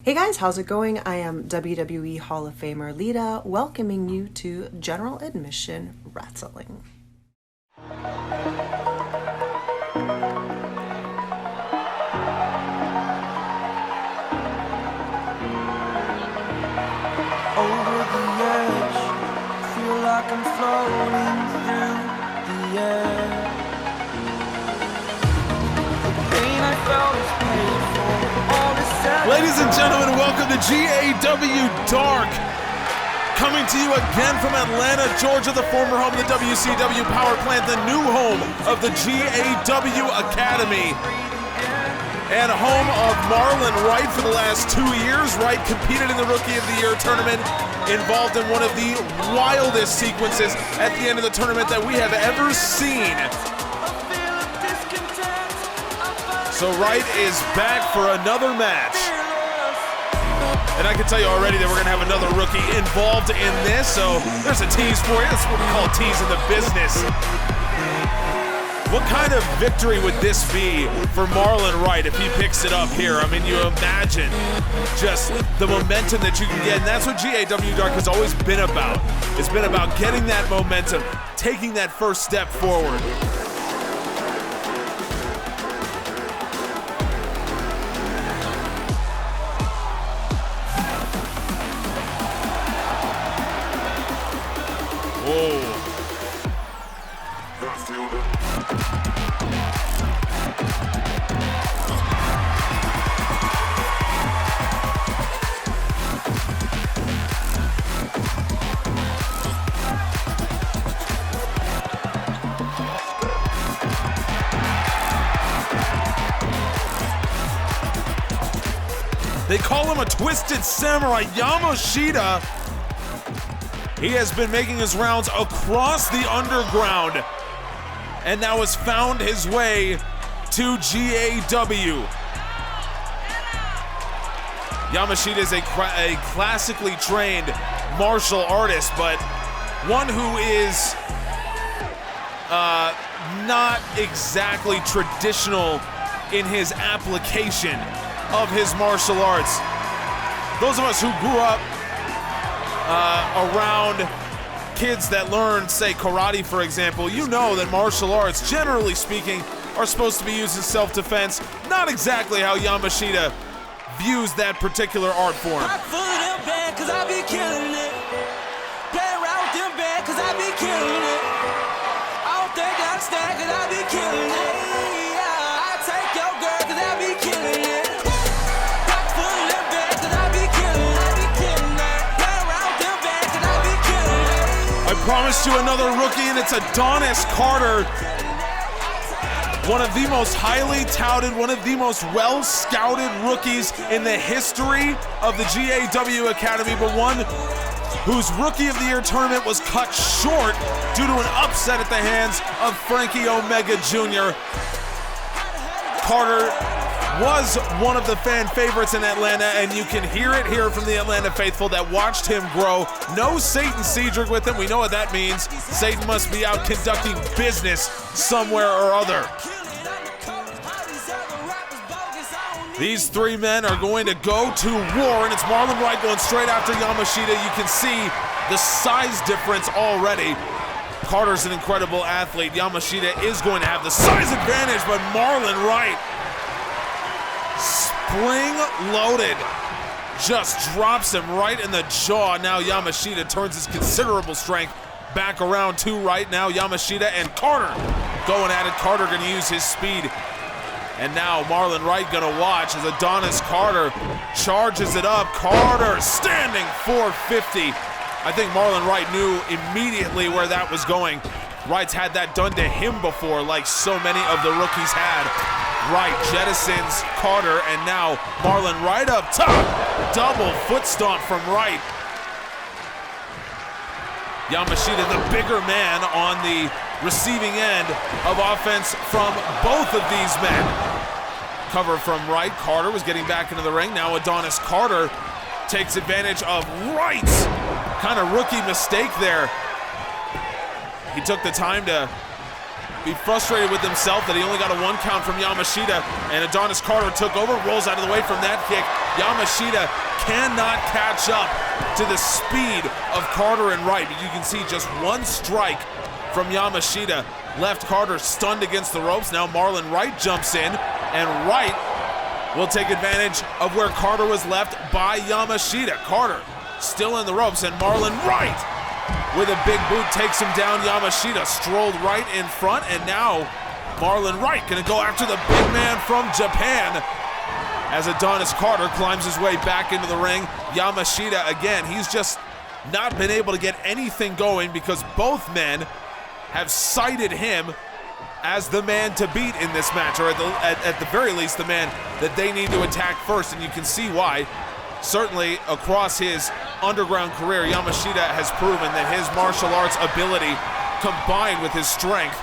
Hey guys, how's it going? I am WWE Hall of Famer Lita, welcoming you to General Admission Wrestling. Over the edge, feel like I'm floating through the air. The pain I felt is paid for. All is said. Ladies and gentlemen, welcome to GAW Dark. Coming to you again from Atlanta, Georgia, the former home of the WCW Power Plant, the new home of the GAW Academy, and home of Marlon Wright for the last 2 years. Wright competed in the Rookie of the Year tournament, involved in one of the wildest sequences at the end of the tournament that we have ever seen. So Wright is back for another match. And I can tell you already that we're gonna have another rookie involved in this, so there's a tease for you. That's what we call a tease in the business. What kind of victory would this be for Marlon Wright if he picks it up here? I mean, you imagine just the momentum that you can get, and that's what GAW Dark has always been about. It's been about getting that momentum, taking that first step forward. Whoa. They call him a twisted samurai, Yamashita. He has been making his rounds across the underground and now has found his way to GAW. Yamashita is a classically trained martial artist, but one who is not exactly traditional in his application of his martial arts. Those of us who grew up around kids that learn, say, karate, for example, you know that martial arts, generally speaking, are supposed to be used in self-defense. Not exactly how Yamashita views that particular art form. Pop full of them bad, cause I be killing it. Play around with them bad, cause I be killing it. I don't think I'm stacked, cause I be killing it. Yeah, I take your girl, cause I be killing it. Pop full of them bad, cause I be killing it. I be killing it. Play around with them bad, cause I be killing it. I promised you another rookie, and it's Adonis Carter. One of the most highly touted, one of the most well-scouted rookies in the history of the GAW Academy, but one whose Rookie of the Year tournament was cut short due to an upset at the hands of Frankie Omega Jr. Carter was one of the fan favorites in Atlanta, and you can hear it here from the Atlanta faithful that watched him grow. No Satan Cedric with him. We know what that means. Satan must be out conducting business somewhere or other. These three men are going to go to war, and it's Marlon Wright going straight after Yamashita. You can see the size difference already. Carter's an incredible athlete. Yamashita is going to have the size advantage, but Marlon Wright, spring-loaded, just drops him right in the jaw. Now Yamashita turns his considerable strength back around to Wright. Now Yamashita and Carter going at it. Carter going to use his speed. And now Marlon Wright gonna watch as Adonis Carter charges it up. Carter standing 450. I think Marlon Wright knew immediately where that was going. Wright's had that done to him before, like so many of the rookies had. Wright jettisons Carter, and now Marlon Wright up top. Double foot stomp from Wright. Yamashita, the bigger man on the receiving end of offense from both of these men. Cover from Wright. Carter was getting back into the ring. Now Adonis Carter takes advantage of Wright's kind of rookie mistake there. He took the time to be frustrated with himself that he only got a 1 count from Yamashita, and Adonis Carter took over, rolls out of the way from that kick, Yamashita cannot catch up to the speed of Carter and Wright. But you can see just one strike from Yamashita left Carter stunned against the ropes. Now Marlon Wright jumps in, and Wright will take advantage of where Carter was left by Yamashita. Carter still in the ropes, and Marlon Wright with a big boot takes him down. Yamashita strolled right in front, and now Marlon Wright gonna go after the big man from Japan as Adonis Carter climbs his way back into the ring. Yamashita, again, he's just not been able to get anything going because both men have cited him as the man to beat in this match, or at the very least, the man that they need to attack first, and you can see why. Certainly, across his underground career, Yamashita has proven that his martial arts ability, combined with his strength,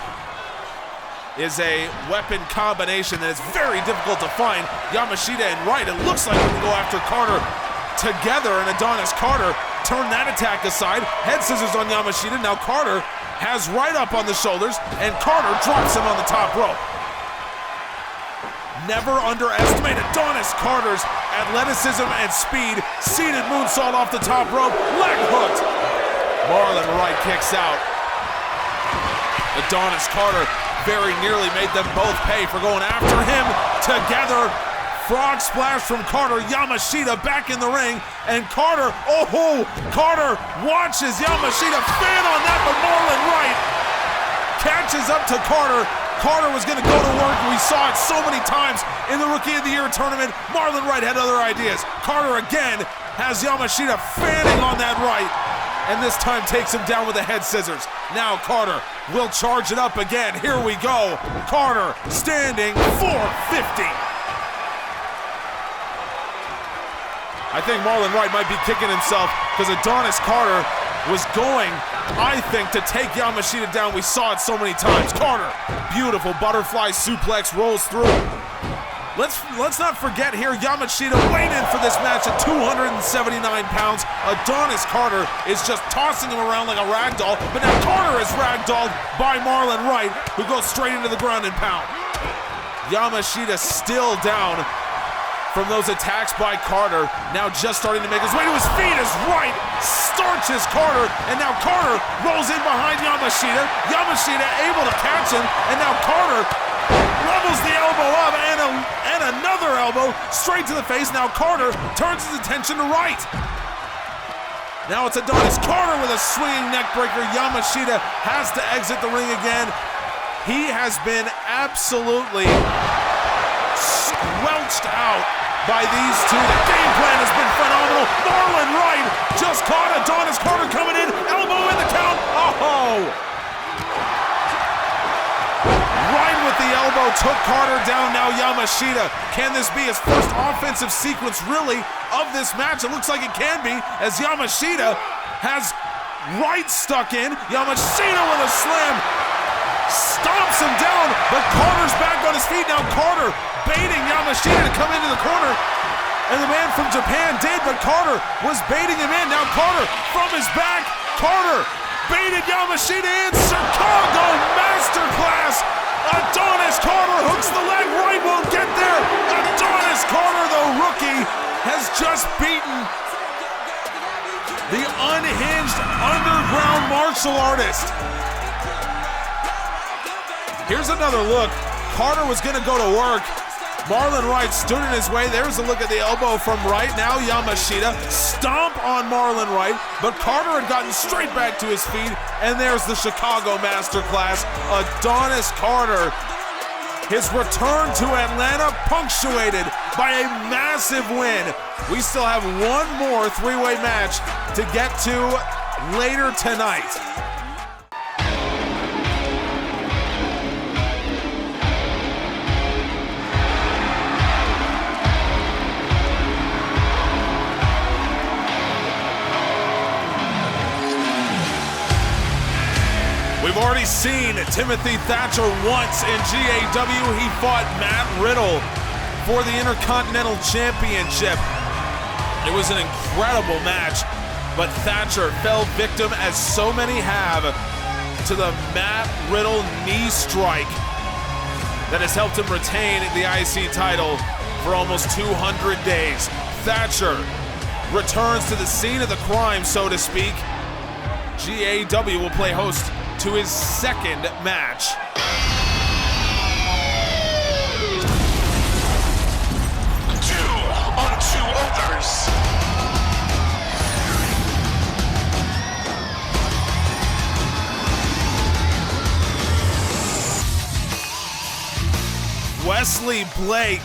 is a weapon combination that is very difficult to find. Yamashita and Wright, it looks like we can go after Carter together, and Adonis Carter turned that attack aside. Head scissors on Yamashita. Now Carter has Wright up on the shoulders, and Carter drops him on the top rope. Never underestimate Adonis Carter's athleticism and speed. Seated moonsault off the top rope, leg hooked. Marlon Wright kicks out. Adonis Carter very nearly made them both pay for going after him together. Frog splash from Carter. Yamashita back in the ring, and Carter, Carter watches Yamashita fan on that, but Marlon Wright catches up to Carter. Carter was going to go to work. We saw it so many times in the Rookie of the Year tournament. Marlon Wright had other ideas. Carter again has Yamashita fanning on that right, and this time takes him down with the head scissors. Now Carter will charge it up again. Here we go. Carter standing 450. I think Marlon Wright might be kicking himself because Adonis Carter was going, I think, to take Yamashita down. We saw it so many times. Carter, beautiful butterfly suplex, rolls through. Let's not forget here, Yamashita weighed in for this match at 279 pounds. Adonis Carter is just tossing him around like a rag doll, but now Carter is ragdolled by Marlon Wright, who goes straight into the ground and pound. Yamashita still down from those attacks by Carter, now just starting to make his way to his feet as Wright starches Carter, and now Carter rolls in behind Yamashita. Yamashita able to catch him, and now Carter levels the elbow up, and another elbow straight to the face. Now Carter turns his attention to Wright. Now it's Adonis Carter with a swinging neck breaker. Yamashita has to exit the ring again. He has been absolutely squelched out by these two. The game plan has been phenomenal. Marlon Wright just caught Adonis Carter coming in. Elbow in the count. Oh! Wright with the elbow took Carter down. Now Yamashita. Can this be his first offensive sequence, really, of this match? It looks like it can be, as Yamashita has Wright stuck in. Yamashita with a slam. Stomps him down, but Carter's back on his feet. Now Carter baiting Yamashita to come into the corner, and the man from Japan did, but Carter was baiting him in. Now Carter from his back. Carter baited Yamashita in. Chicago Masterclass. Adonis Carter hooks the leg. Wright won't get there. Adonis Carter, the rookie, has just beaten the unhinged underground martial artist. Here's another look. Carter was going to go to work. Marlon Wright stood in his way. There's a look at the elbow from Wright. Now Yamashita stomp on Marlon Wright, but Carter had gotten straight back to his feet, and there's the Chicago Masterclass. Adonis Carter, his return to Atlanta punctuated by a massive win. We still have one more three-way match to get to later tonight. We've already seen Timothy Thatcher once in GAW. He fought Matt Riddle for the Intercontinental Championship. It was an incredible match, but Thatcher fell victim, as so many have, to the Matt Riddle knee strike that has helped him retain the IC title for almost 200 days. Thatcher returns to the scene of the crime, so to speak. GAW will play host to his second match. Wesley Blake.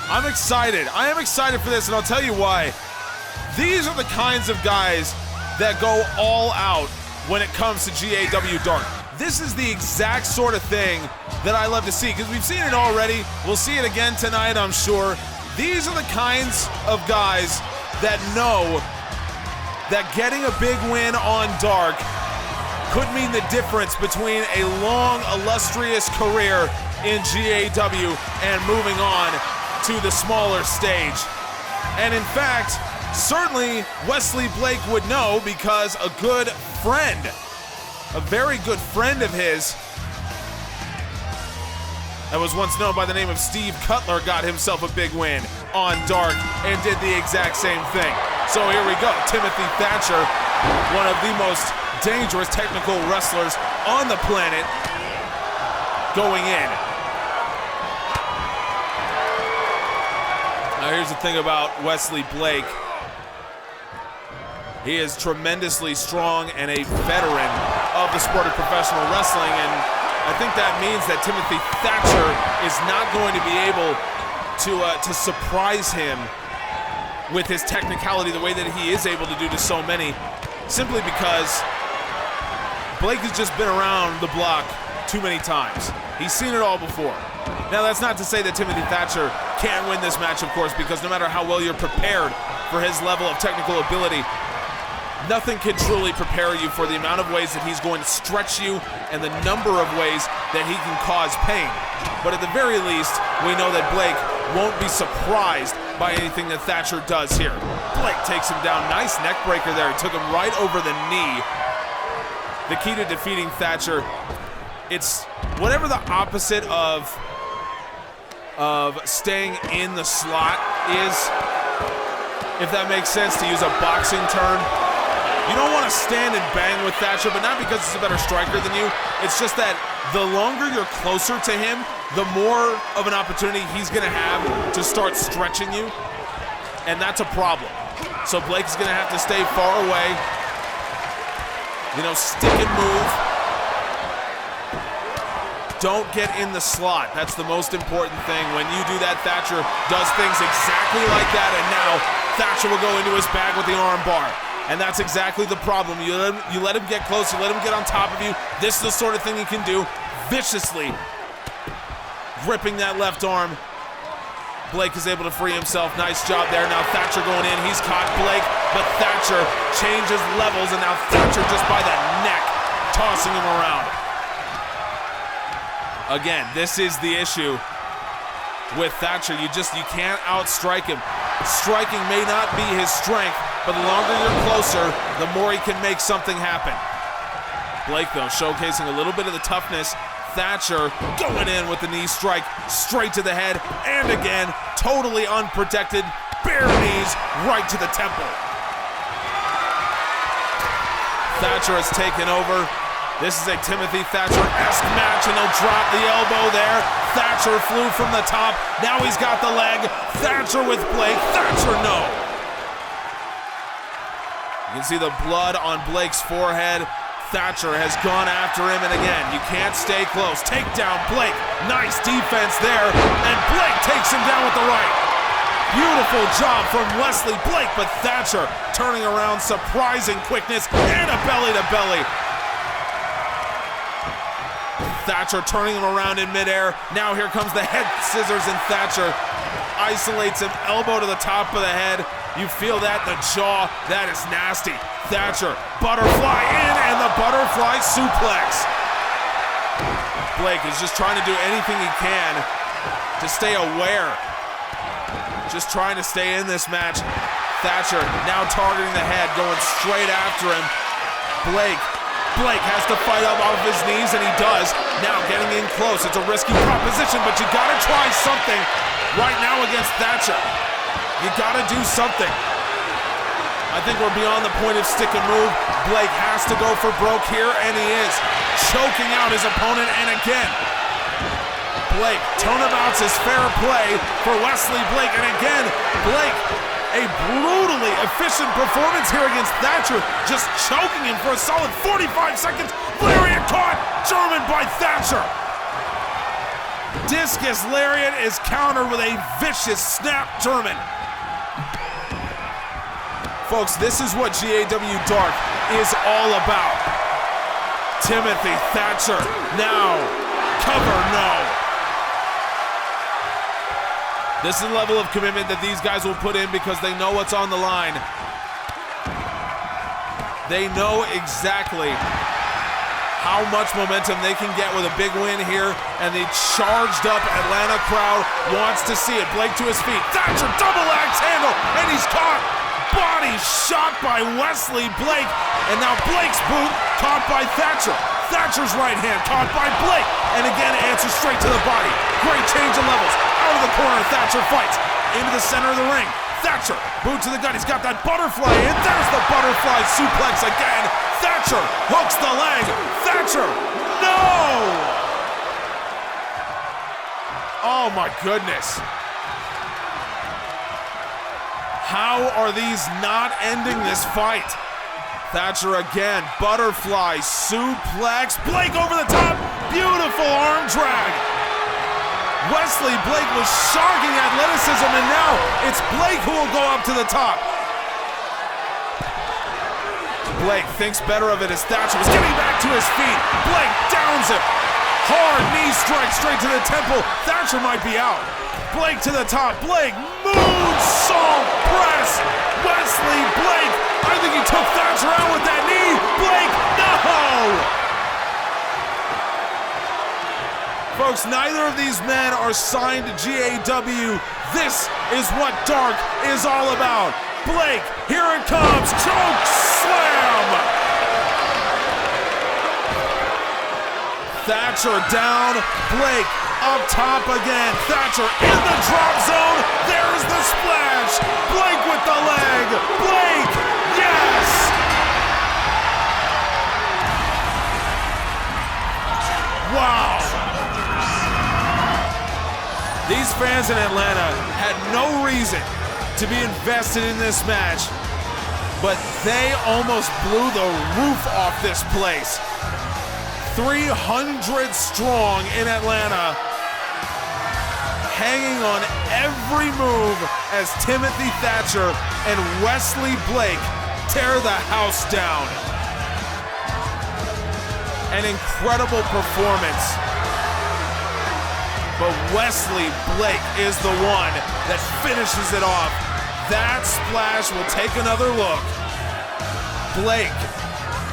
I'm excited. I am excited for this, and I'll tell you why. These are the kinds of guys that go all out when it comes to GAW Dark. This is the exact sort of thing that I love to see, because we've seen it already. We'll see it again tonight, I'm sure. These are the kinds of guys that know that getting a big win on Dark could mean the difference between a long, illustrious career in GAW and moving on to the smaller stage. And in fact, certainly Wesley Blake would know, because a good friend, a very good friend of his that was once known by the name of Steve Cutler, got himself a big win on Dark and did the exact same thing. So here we go, Timothy Thatcher, one of the most dangerous technical wrestlers on the planet, going in. Now here's the thing about Wesley Blake. He is tremendously strong and a veteran of the sport of professional wrestling, and I think that means that Timothy Thatcher is not going to be able to surprise him with his technicality the way that he is able to do to so many, simply because Blake has just been around the block too many times. He's seen it all before. Now, that's not to say that Timothy Thatcher can't win this match, of course, because no matter how well you're prepared for his level of technical ability, nothing can truly prepare you for the amount of ways that he's going to stretch you and the number of ways that he can cause pain. But at the very least, we know that Blake won't be surprised by anything that Thatcher does here. Blake takes him down. Nice neck breaker there. He took him right over the knee. The key to defeating Thatcher, it's whatever the opposite of staying in the slot is, if that makes sense, to use a boxing term. You don't want to stand and bang with Thatcher, but not because he's a better striker than you. It's just that the longer you're closer to him, the more of an opportunity he's going to have to start stretching you, and that's a problem. So Blake is going to have to stay far away, stick and move. Don't get in the slot. That's the most important thing. When you do that, Thatcher does things exactly like that, and now Thatcher will go into his bag with the arm bar. And that's exactly the problem. You let him get close, you let him get on top of you. This is the sort of thing he can do, viciously gripping that left arm. Blake is able to free himself. Nice job there. Now Thatcher going in. He's caught Blake, but Thatcher changes levels, and now Thatcher just by the neck, tossing him around. Again, this is the issue with Thatcher. You can't outstrike him. Striking may not be his strength, but the longer you're closer, the more he can make something happen. Blake, though, showcasing a little bit of the toughness. Thatcher going in with the knee strike straight to the head, and again, totally unprotected, bare knees right to the temple. Thatcher has taken over. This is a Timothy Thatcher-esque match, and he'll drop the elbow there. Thatcher flew from the top. Now he's got the leg. Thatcher with Blake. Thatcher, no. You can see the blood on Blake's forehead. Thatcher has gone after him, and again, you can't stay close. Take down Blake. Nice defense there, and Blake takes him down with the right. Beautiful job from Wesley Blake, but Thatcher turning around, surprising quickness, and a belly-to-belly. Thatcher turning him around in midair. Now here comes the head scissors, and Thatcher isolates him, elbow to the top of the head. You feel that, the jaw, that is nasty. Thatcher, butterfly in, and the butterfly suplex. Blake is just trying to do anything he can to stay aware. Just trying to stay in this match. Thatcher now targeting the head, going straight after him. Blake Blake has to fight up off his knees, and he does. Now getting in close. It's a risky proposition, but you gotta try something right now against Thatcher. You gotta do something. I think we're beyond the point of stick and move. Blake has to go for broke here, and he is. Choking out his opponent, and again. Blake, turnabout's is fair play for Wesley Blake, and again, Blake, a brutally efficient performance here against Thatcher, just choking him for a solid 45 seconds. Lariat caught, German by Thatcher. Discus lariat is countered with a vicious snap German. Folks, this is what GAW Dark is all about. Timothy Thatcher, now, cover no. This is the level of commitment that these guys will put in because they know what's on the line. They know exactly how much momentum they can get with a big win here, and the charged up Atlanta crowd wants to see it. Blake to his feet, Thatcher double axe handle, and he's caught. Body shot by Wesley Blake, and now Blake's boot caught by Thatcher. Thatcher's right hand caught by Blake, and again answers straight to the body. Great change of levels. Out of the corner, Thatcher fights. Into the center of the ring. Thatcher, boot to the gut. He's got that butterfly, and there's the butterfly suplex again. Thatcher hooks the leg. Thatcher, no! Oh my goodness. How are these not ending this fight? Thatcher again, butterfly suplex. Blake over the top, beautiful arm drag. Wesley Blake was shocking athleticism, and now it's Blake who will go up to the top. Blake thinks better of it as Thatcher was getting back to his feet. Blake downs him. Hard knee strike straight to the temple. Thatcher might be out. Blake to the top. Blake moonsault press. Wesley Blake. I think he took Thatcher out with that knee. Blake, no! Folks, neither of these men are signed to GAW. This is what Dark is all about. Blake, here it comes. Choke slam. Thatcher down. Blake up top again. Thatcher in the drop zone. There's the splash. Blake with the leg. Blake, yes! Wow. These fans in Atlanta had no reason to be invested in this match, but they almost blew the roof off this place. 300 strong in Atlanta, hanging on every move as Timothy Thatcher and Wesley Blake tear the house down. An incredible performance. But Wesley Blake is the one that finishes it off. That splash will take another look. Blake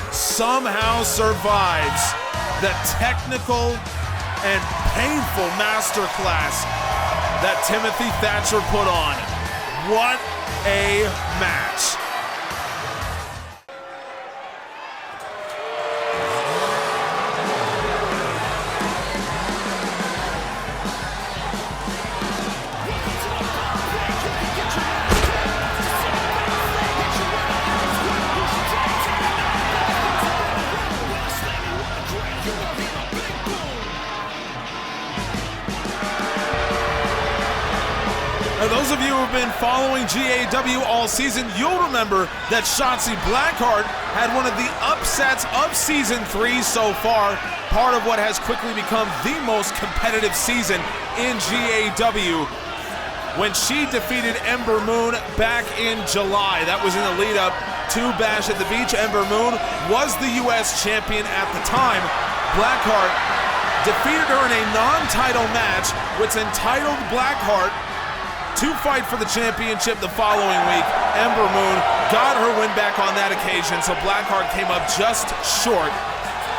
somehow survives the technical and painful masterclass that Timothy Thatcher put on. What a match. Now, those of you who have been following GAW all season, you'll remember that Shotzi Blackheart had one of the upsets of Season 3 so far, part of what has quickly become the most competitive season in GAW, when she defeated Ember Moon back in July. That was in the lead up to Bash at the Beach. Ember Moon was the US champion at the time. Blackheart defeated her in a non-title match, which entitled Blackheart to fight for the championship the following week. Ember Moon got her win back on that occasion, so Blackheart came up just short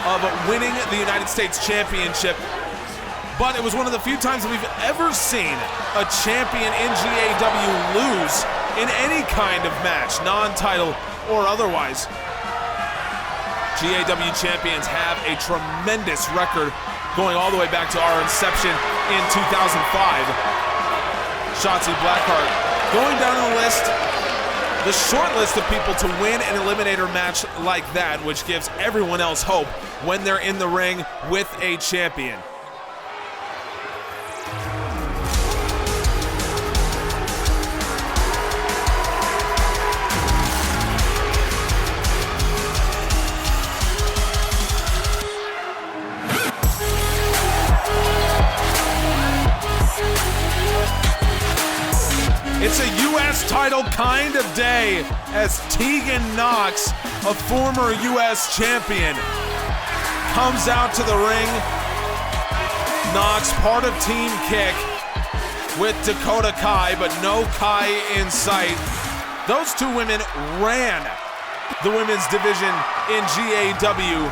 of winning the United States Championship. But it was one of the few times that we've ever seen a champion in GAW lose in any kind of match, non-title or otherwise. GAW champions have a tremendous record going all the way back to our inception in 2005. Shotzi Blackheart going down the list, the short list of people to win an eliminator match like that, which gives everyone else hope when they're in the ring with a champion. It's a U.S. title kind of day as Tegan Nox, a former U.S. champion, comes out to the ring. Nox, part of Team Kick with Dakota Kai, but no Kai in sight. Those two women ran the women's division in GAW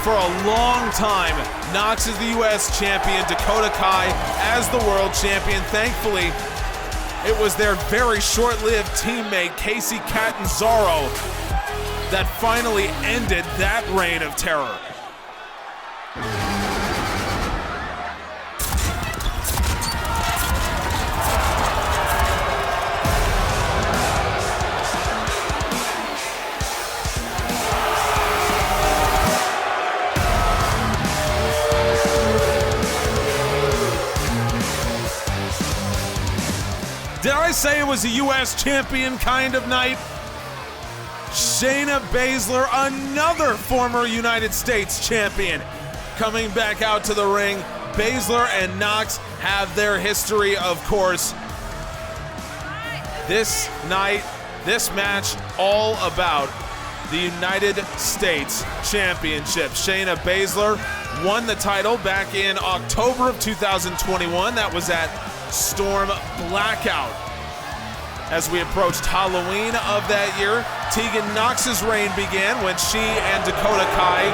for a long time. Nox is the U.S. champion, Dakota Kai as the world champion. Thankfully, it was their very short-lived teammate, Casey Catanzaro, that finally ended that reign of terror. Did I say it was a U.S. champion kind of night? Shayna Baszler, another former United States champion, coming back out to the ring. Baszler and Nox have their history, of course. This night, this match, all about the United States Championship. Shayna Baszler won the title back in October of 2021. That was at Storm Blackout. As we approached Halloween of that year, Tegan Nox's reign began when she and Dakota Kai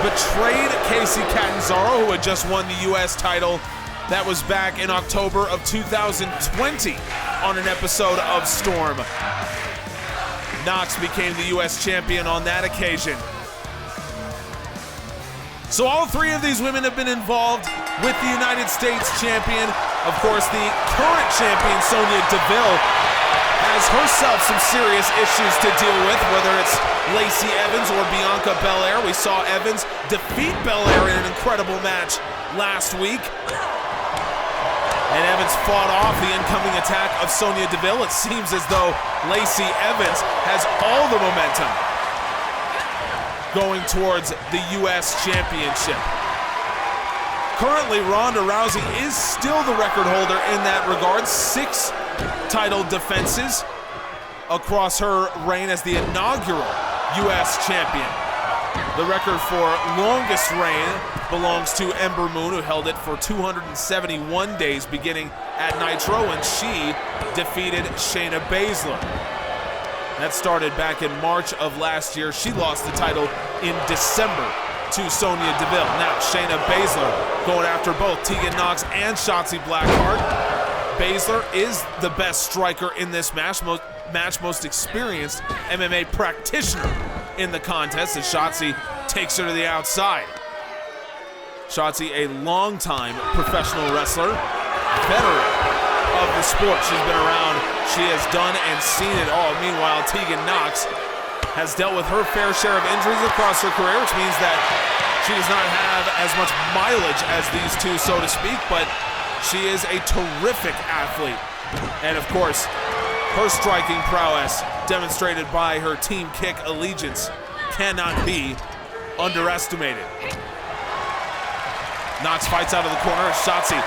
betrayed Casey Catanzaro, who had just won the U.S. title. That was back in October of 2020 on an episode of Storm. Nox became the U.S. champion on that occasion. So all three of these women have been involved with the United States champion. Of course, the current champion, Sonya Deville, has herself some serious issues to deal with, whether it's Lacey Evans or Bianca Belair. We saw Evans defeat Belair in an incredible match last week. And Evans fought off the incoming attack of Sonya Deville. It seems as though Lacey Evans has all the momentum going towards the U.S. Championship. Currently, Ronda Rousey is still the record holder in that regard. 6 title defenses across her reign as the inaugural U.S. champion. The record for longest reign belongs to Ember Moon, who held it for 271 days beginning at Nitro when she defeated Shayna Baszler. That started back in March of last year. She lost the title in December to Sonya Deville. Now Shayna Baszler going after both Tegan Nox and Shotzi Blackheart. Baszler is the best striker in this match, most experienced MMA practitioner in the contest, as Shotzi takes her to the outside. Shotzi, a longtime professional wrestler, veteran of the sport. She's been around, she has done and seen it all. Meanwhile, Tegan Nox has dealt with her fair share of injuries across her career, which means that she does not have as much mileage as these two, so to speak, but she is a terrific athlete. And of course, her striking prowess, demonstrated by her Team Kick allegiance, cannot be underestimated. Nox fights out of the corner. Shotzi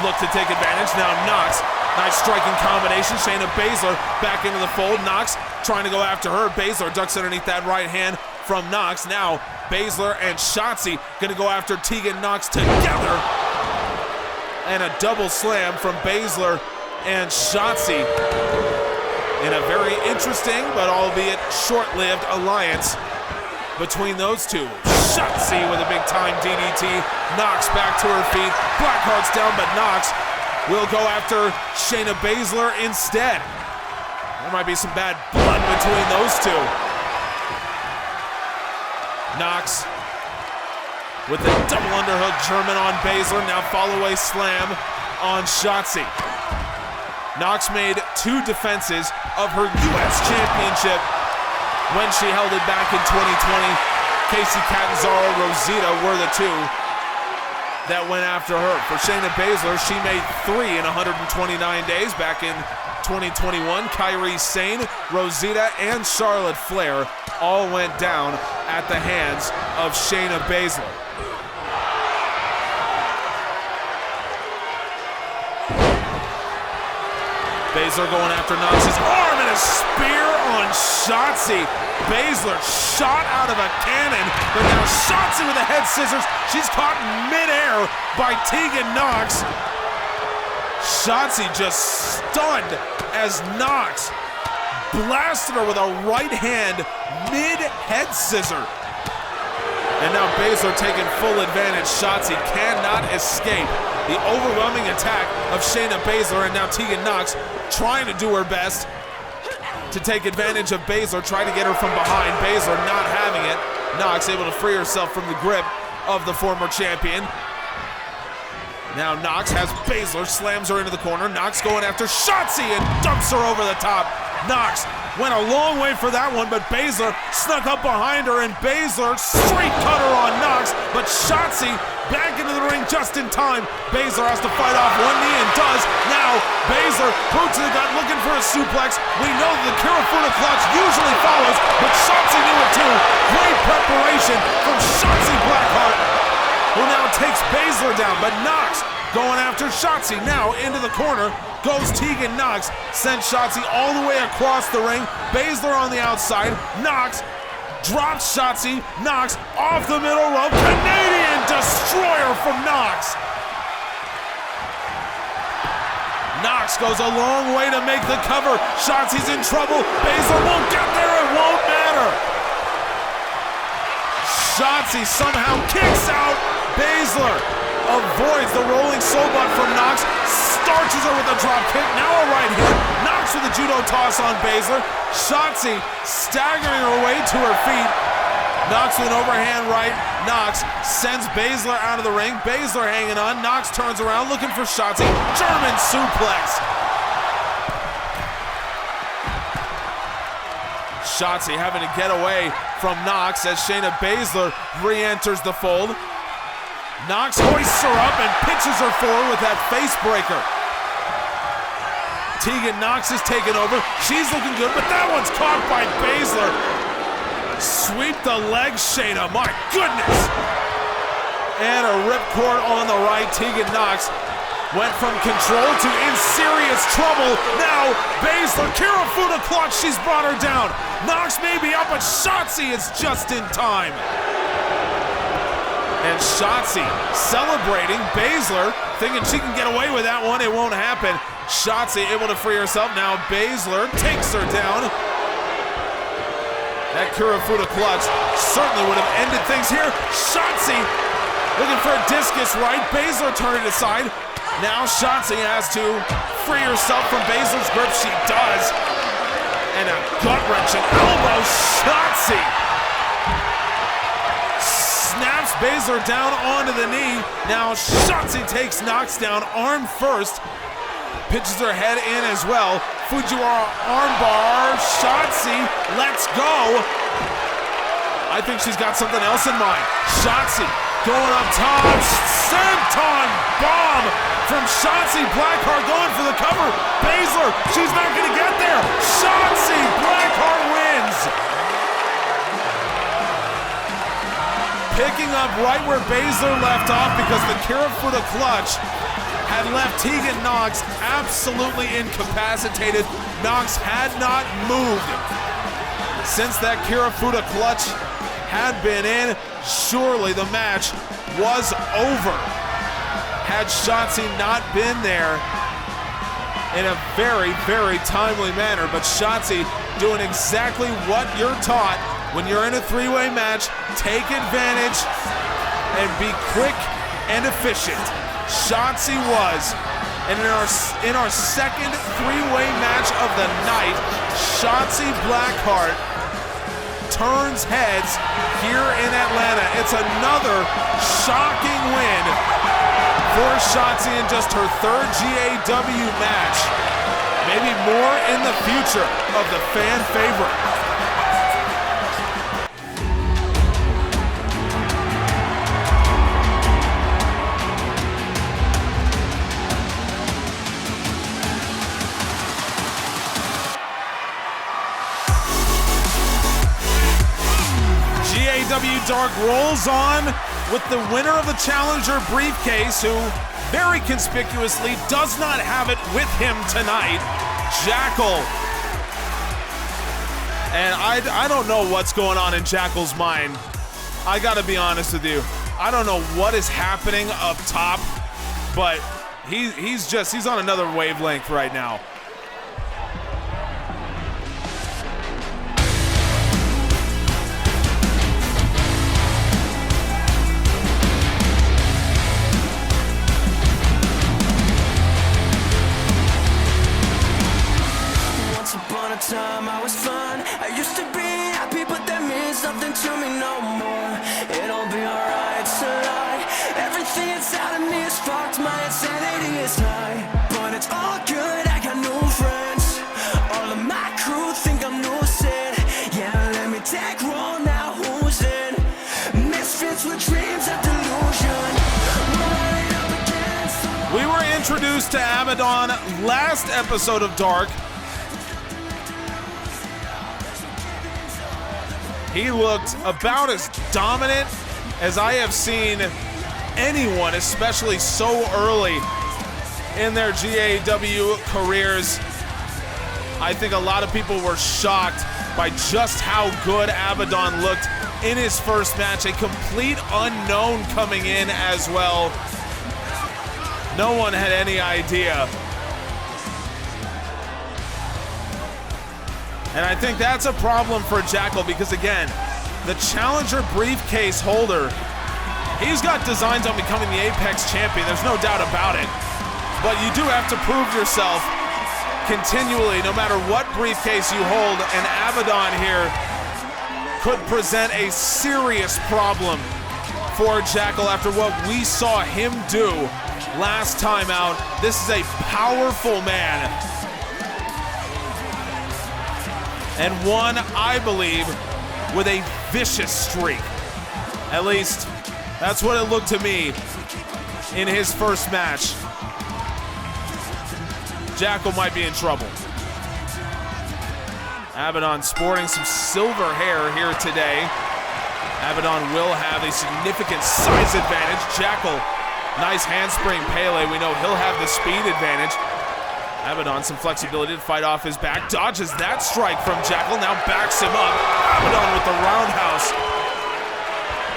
look to take advantage. Now Nox, nice striking combination. Shayna Baszler back into the fold. Nox trying to go after her. Baszler ducks underneath that right hand from Nox. Now Baszler and Shotzi gonna go after Tegan Nox together. And a double slam from Baszler and Shotzi in a very interesting but albeit short-lived alliance between those two. Shotzi with a big-time DDT. Nox back to her feet. Blackheart's down, but Nox will go after Shayna Baszler instead. There might be some bad blood between those two. Knox with a double underhook German on Baszler. Now follow-away slam on Shotzi. Knox made 2 defenses of her U.S. Championship when she held it back in 2020. Casey Catanzaro, Rosita were the 2 that went after her. For Shayna Baszler, she made 3 in 129 days back in 2021. Kairi Sane, Rosita, and Charlotte Flair all went down at the hands of Shayna Baszler. Baszler going after Knox's arm and a spear on Shotzi. Baszler shot out of a cannon, but now Shotzi with the head scissors. She's caught midair by Tegan Knox. Shotzi just stunned as Knox blasted her with a right hand mid-head scissor. And now Baszler taking full advantage. Shotzi cannot escape the overwhelming attack of Shayna Baszler, and now Tegan Knox trying to do her best to take advantage of Baszler, trying to get her from behind. Baszler not having it. Knox able to free herself from the grip of the former champion. Now Knox has Baszler, slams her into the corner. Knox going after Shotzi and dumps her over the top. Knox went a long way for that one, but Baszler snuck up behind her, and Baszler straight cutter on Knox, but Shotzi back into the ring just in time. Baszler has to fight off one knee and does. Now Baszler, boot to the gut, looking for a suplex. We know that the Kirifuda clutch usually follows, but Shotzi knew it too. Great preparation from Shotzi Blackheart, who now takes Baszler down, but Knox going after Shotzi. Now into the corner goes Tegan Knox, sends Shotzi all the way across the ring. Baszler on the outside. Knox drops Shotzi. Knox off the middle rope. Canadian destroyer from Knox. Knox goes a long way to make the cover. Shotzi's in trouble. Baszler won't get there. It won't matter. Shotzi somehow kicks out. Baszler avoids the rolling soul butt from Knox, starches her with a drop kick, now a right hand. Knox with a judo toss on Baszler. Shotzi staggering her way to her feet. Knox with an overhand right. Knox sends Baszler out of the ring. Baszler hanging on. Knox turns around looking for Shotzi. German suplex. Shotzi having to get away from Knox as Shayna Baszler re-enters the fold. Knox hoists her up and pitches her forward with that face breaker. Tegan Knox is taking over. She's looking good, but that one's caught by Baszler. Sweep the leg, Shayna, my goodness. And a ripcord on the right. Tegan Knox went from control to in serious trouble. Now Baszler, Kirifuda clutch, she's brought her down. Knox may be up, but Shotzi is just in time. And Shotzi celebrating. Baszler thinking she can get away with that one. It won't happen. Shotzi able to free herself. Now Baszler takes her down. That Kirifuda clutch certainly would have ended things here. Shotzi looking for a discus right. Baszler turning it aside. Now Shotzi has to free herself from Baszler's grip. She does. And a gut-wrenching elbow. Shotzi snaps Baszler down onto the knee. Now Shotzi takes Knox down, arm first. Pitches her head in as well. Fujiwara armbar. Shotzi lets go. I think she's got something else in mind. Shotzi going up top. Senton bomb from Shotzi Blackheart going for the cover. Baszler, she's not going to get there. Shotzi Blackheart wins. Picking up right where Baszler left off because the Kirifuda clutch had left Tegan Knox absolutely incapacitated. Knox had not moved since that Kirifuda clutch had been in. Surely the match was over had Shotzi not been there in a very, very timely manner. But Shotzi doing exactly what you're taught when you're in a three-way match. Take advantage and be quick and efficient. Shotzi was. And in our second three-way match of the night, Shotzi Blackheart turns heads here in Atlanta. It's another shocking win for Shotzi in just her third GAW match. Maybe more in the future of the fan favorite. GAW Dark rolls on with the winner of the Challenger briefcase, who very conspicuously does not have it with him tonight, Jackel. And I don't know what's going on in Jackel's mind. I gotta be honest with you. I don't know what is happening up top, but he's on another wavelength right now. Time I was fun, I used to be happy, but that means nothing to me no more. It'll be alright, it's a lie. Everything inside of me is fucked, my insanity is high. But it's all good, I got new friends. All of my crew think I'm lucid. Yeah, let me take roll now, who's in? Misfits with dreams of delusion. We were introduced to Abbadon last episode of Dark. He looked about as dominant as I have seen anyone, especially so early in their GAW careers. I think a lot of people were shocked by just how good Abbadon looked in his first match. A complete unknown coming in as well. No one had any idea. And I think that's a problem for Jackel because, again, the Challenger briefcase holder, he's got designs on becoming the Apex champion. There's no doubt about it. But you do have to prove yourself continually, no matter what briefcase you hold. And Abbadon here could present a serious problem for Jackel after what we saw him do last time out. This is a powerful man. And one, I believe, with a vicious streak. At least, that's what it looked to me in his first match. Jackel might be in trouble. Abbadon sporting some silver hair here today. Abbadon will have a significant size advantage. Jackel, nice handspring Pele. We know he'll have the speed advantage. Abbadon, some flexibility to fight off his back. Dodges that strike from Jackel, now backs him up. Abbadon with the roundhouse.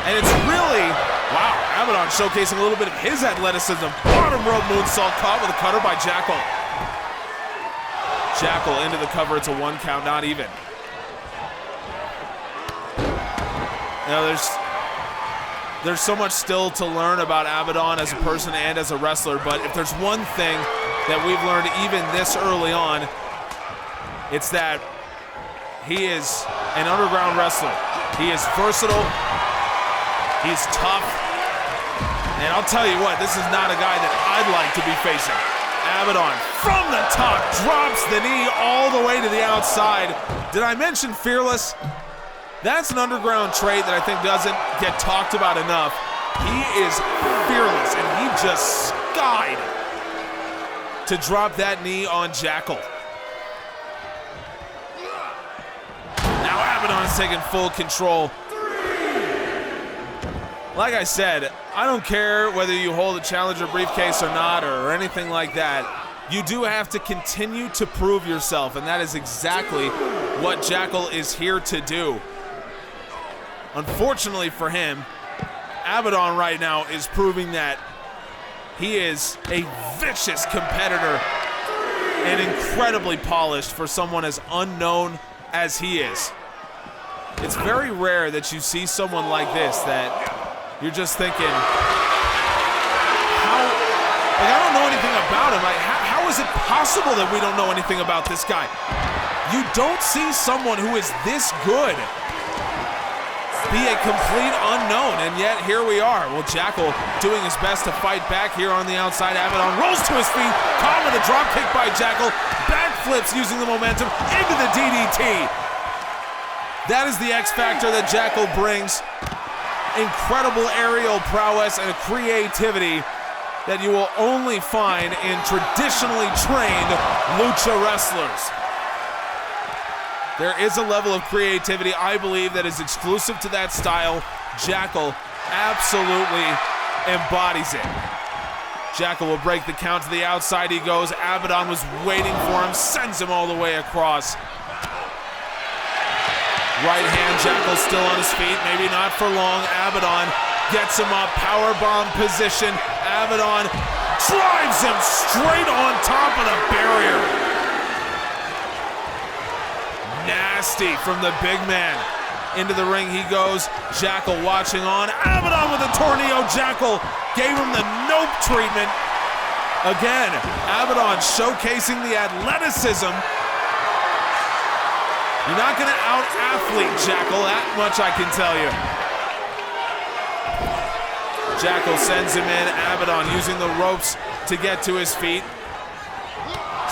And it's really, wow, Abbadon showcasing a little bit of his athleticism. Bottom rope moonsault caught with a cutter by Jackel. Jackel into the cover, it's a 1 count, not even. You know, there's so much still to learn about Abbadon as a person and as a wrestler, but if there's one thing that we've learned even this early on, it's that he is an underground wrestler. He is versatile, he's tough, and I'll tell you what, this is not a guy that I'd like to be facing. Abbadon from the top drops the knee all the way to the outside. Did I mention fearless? That's an underground trait that I think doesn't get talked about enough. He is fearless, and he just skied to drop that knee on Jackel. Now Abbadon is taking full control. Like I said, I don't care whether you hold a Challenger briefcase or not or anything like that. You do have to continue to prove yourself, and that is exactly what Jackel is here to do. Unfortunately for him, Abbadon right now is proving that he is a vicious competitor and incredibly polished for someone as unknown as he is. It's very rare that you see someone like this that you're just thinking, I don't know anything about him. How is it possible that we don't know anything about this guy? You don't see someone who is this good be a complete unknown, and yet here we are. Well, Jackel doing his best to fight back here on the outside. Abbadon rolls to his feet, caught with a drop kick by Jackel, backflips using the momentum into the DDT. That is the X factor that Jackel brings. Incredible aerial prowess and creativity that you will only find in traditionally trained lucha wrestlers. There is a level of creativity, I believe, that is exclusive to that style. Jackel absolutely embodies it. Jackel will break the count to the outside. He goes. Abbadon was waiting for him, sends him all the way across. Right hand, Jackel still on his feet, maybe not for long. Abbadon gets him up, powerbomb position. Abbadon drives him straight on top of the barrier. Nasty from the big man. Into the ring he goes. Jackel watching on. Abbadon with a tornado. Jackel gave him the nope treatment. Again, Abbadon showcasing the athleticism. You're not going to out-athlete Jackel, that much I can tell you. Jackel sends him in. Abbadon using the ropes to get to his feet.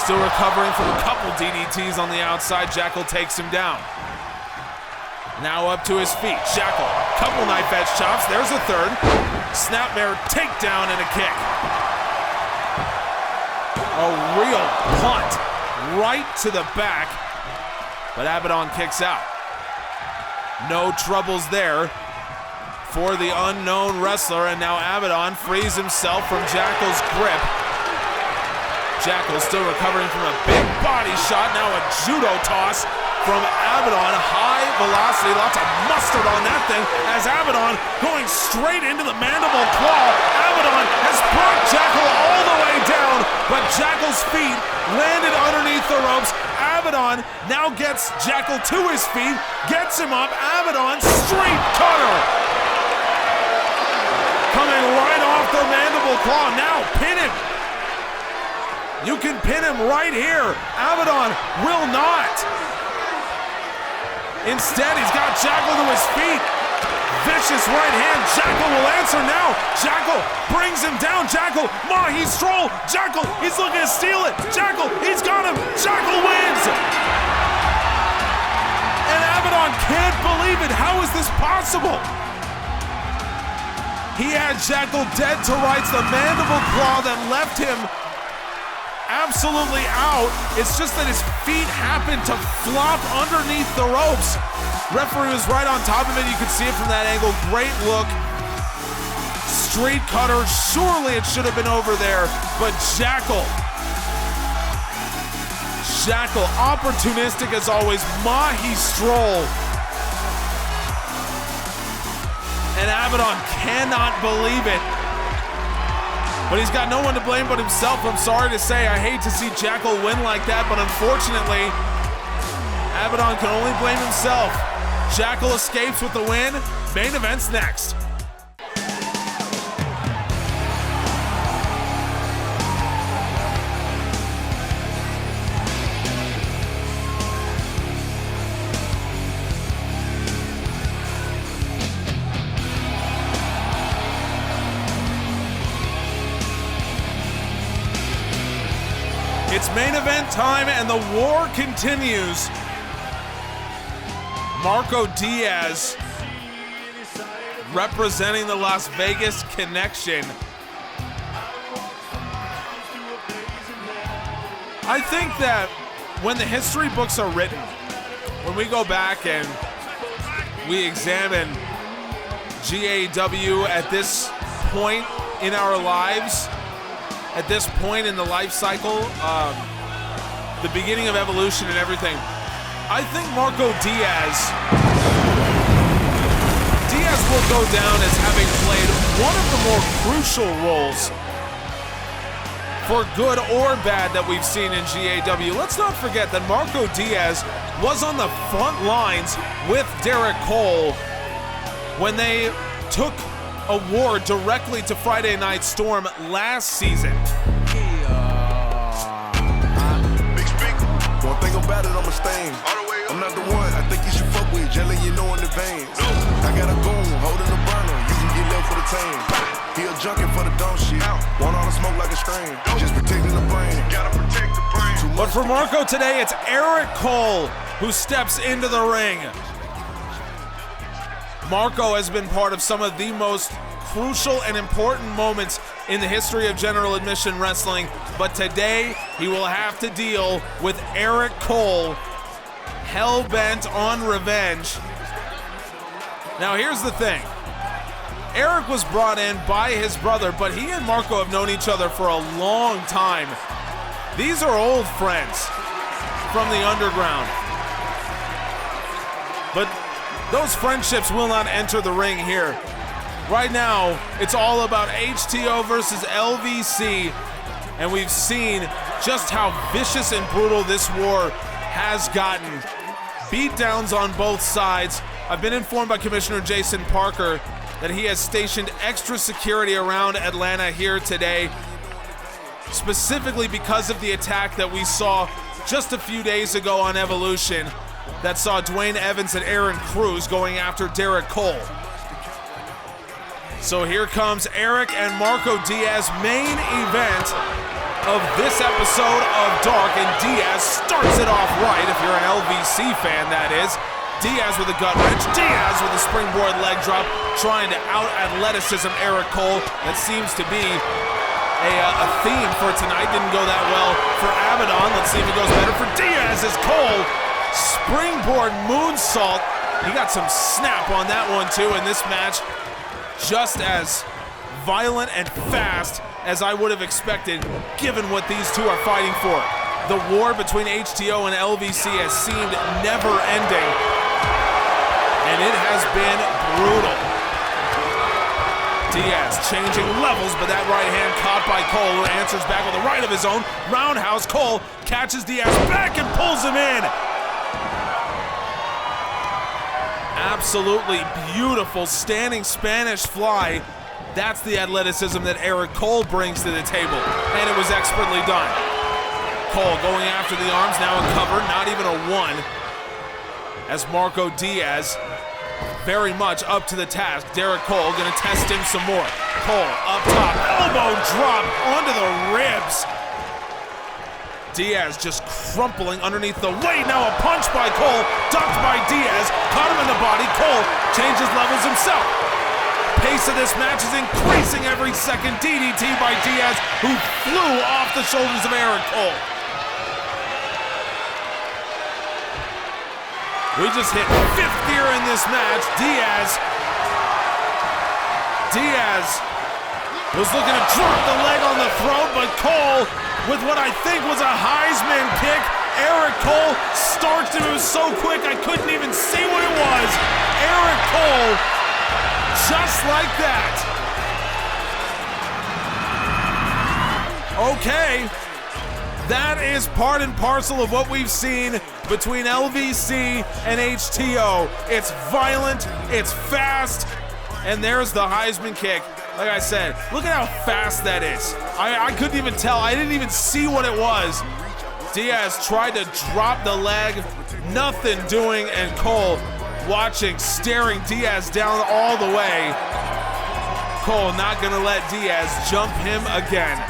Still recovering from a couple DDTs on the outside. Jackel takes him down. Now up to his feet. Jackel, couple knife edge chops. There's a third. Snapmare takedown and a kick. A real punt right to the back. But Abbadon kicks out. No troubles there for the unknown wrestler. And now Abbadon frees himself from Jackel's grip. Jackel still recovering from a big body shot. Now a judo toss from Abbadon. High velocity, lots of mustard on that thing as Abbadon going straight into the mandible claw. Abbadon has brought Jackel all the way down, but Jackel's feet landed underneath the ropes. Abbadon now gets Jackel to his feet, gets him up. Abbadon straight cutter. Coming right off the mandible claw. Now pin him. You can pin him right here. Abbadon will not. Instead, he's got Jackel to his feet. Vicious right hand. Jackel will answer now. Jackel brings him down. Jackel, Mahi stroll. Jackel, he's looking to steal it. Jackel, he's got him. Jackel wins. And Abbadon can't believe it. How is this possible? He had Jackel dead to rights. The mandible claw that left him absolutely out. It's just that his feet happened to flop underneath the ropes. Referee was right on top of it. You could see it from that angle. Great look. Street cutter. Surely it should have been over there, but Jackel, opportunistic as always. Mahi stroll. And Abbadon cannot believe it. But he's got no one to blame but himself. I'm sorry to say, I hate to see Jackel win like that, but unfortunately, Abbadon can only blame himself. Jackel escapes with the win. Main event's next. It's main event time and the war continues. Marco Diaz representing the Las Vegas Connection. I think that when the history books are written, when we go back and we examine GAW at this point in our lives, at this point in the life cycle, the beginning of evolution and everything, I think Marco Diaz will go down as having played one of the more crucial roles, for good or bad, that we've seen in GAW. Let's not forget that Marco Diaz was on the front lines with Derek Cole when they took a war directly to Friday Night Storm last season. Big speak. One thing about it, I'm a stain. I'm not the one I think you should fuck with. Gelling, you know, in the veins. I got a goon holding the burner. You can get left for the team. He a junkie for the dumb shit. Want all the smoke like a strain. Just protecting the brain. Gotta protect the brain. But for Marco today, it's Eric Cole who steps into the ring. Marco has been part of some of the most crucial and important moments in the history of general admission wrestling, but today he will have to deal with Eric Cole, hell-bent on revenge. Now here's the thing. Eric was brought in by his brother, but he and Marco have known each other for a long time. These are old friends from the underground. But those friendships will not enter the ring here. Right now, it's all about HTO versus LVC, and we've seen just how vicious and brutal this war has gotten. Beatdowns on both sides. I've been informed by Commissioner Jason Parker that he has stationed extra security around Atlanta here today, specifically because of the attack that we saw just a few days ago on Evolution that saw Dwayne Evans and Aaron Cruz going after Derek Cole. So here comes Eric and Marco Diaz, main event of this episode of Dark, and Diaz starts it off right, if you're an LVC fan, that is. Diaz with a gut wrench, Diaz with a springboard leg drop, trying to out-athleticism Eric Cole. That seems to be a theme for tonight. Didn't go that well for Abbadon. Let's see if it goes better for Diaz as Cole springboard moonsault. He got some snap on that one too, in this match just as violent and fast as I would have expected given what these two are fighting for. The war between HTO and LVC has seemed never-ending, and it has been brutal. Diaz changing levels, but that right hand caught by Cole, who answers back with a right of his own. Roundhouse. Cole catches Diaz back and pulls him in. Absolutely beautiful standing Spanish fly. That's the athleticism that Eric Cole brings to the table, and it was expertly done. Cole going after the arms, now a cover, not even a one, as Marco Diaz very much up to the task. Derek Cole gonna test him some more. Cole up top, elbow drop onto the ribs. Diaz just crumpling underneath the weight. Now a punch by Cole, ducked by Diaz, caught him in the body. Cole changes levels himself. Pace of this match is increasing every second. DDT by Diaz, who flew off the shoulders of Eric Cole. We just hit fifth gear in this match. Diaz was looking to drop the leg on the throat, but Cole, with what I think was a Heisman kick, Eric Cole starched him. It was so quick I couldn't even see what it was. Eric Cole, just like that. Okay, that is part and parcel of what we've seen between LVC and HTO. It's violent, it's fast, and there's the Heisman kick. Like I said, look at how fast that is. I couldn't even tell. I didn't even see what it was. Diaz tried to drop the leg, nothing doing, and Cole watching, staring Diaz down all the way. Cole not gonna let Diaz jump him again.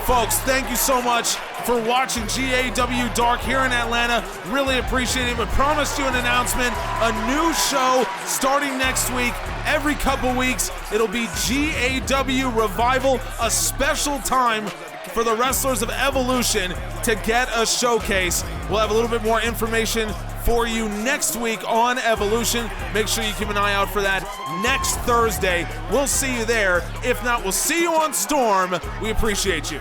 Folks, thank you so much for watching GAW Dark here in Atlanta. Really appreciate it. We promised you an announcement, a new show starting next week. Every couple weeks, it'll be GAW Revival, a special time for the wrestlers of Evolution to get a showcase. We'll have a little bit more information for you next week on Evolution. Make sure you keep an eye out for that next Thursday. We'll see you there. If not, we'll see you on Storm. We appreciate you.